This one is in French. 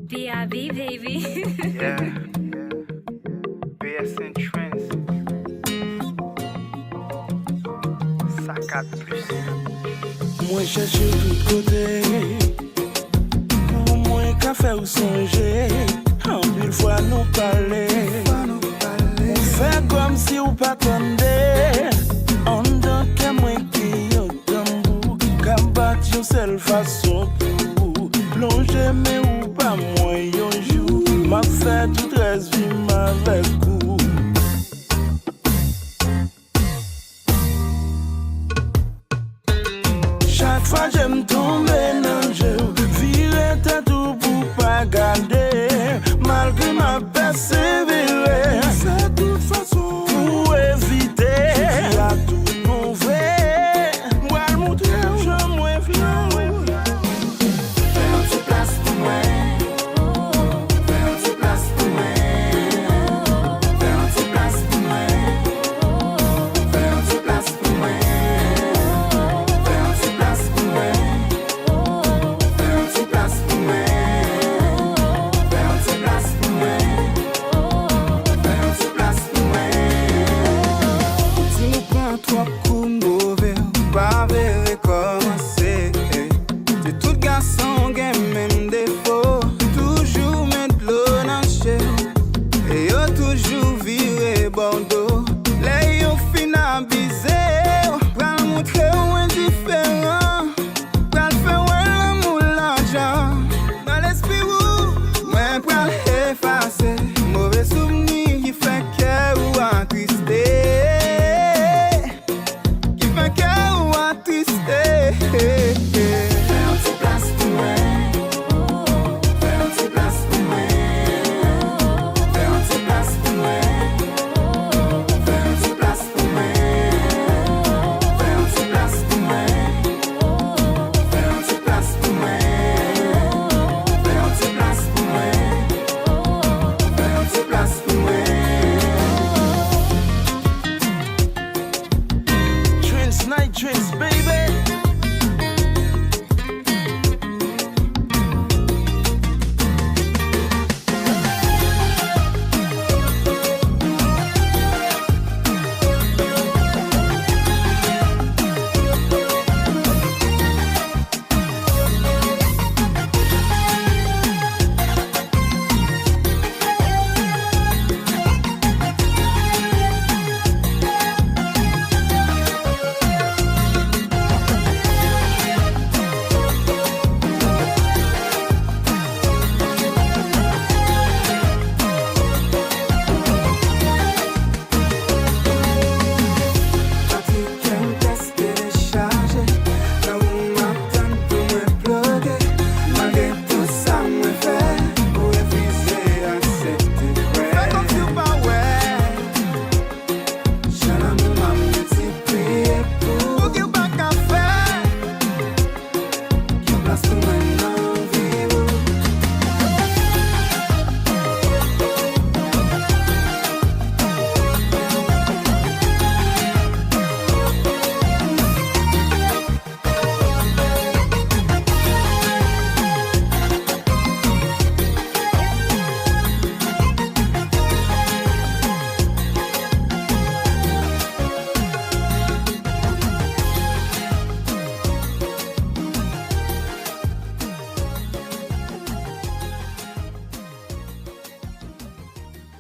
B.I.B. baby. Yeah. BSN Trends. Saccade plus. Moi cherche tout côté, pour moi qu'a fait ou songer. En pile fois nous parler, on fait comme si ou pas attendait. En tant que moi qui au tambour, qu'à battre une seule façon pour plonger mais ou pas moi un jour. M'a fait tout reste vivre avec vous. Chaque fois j'aime tout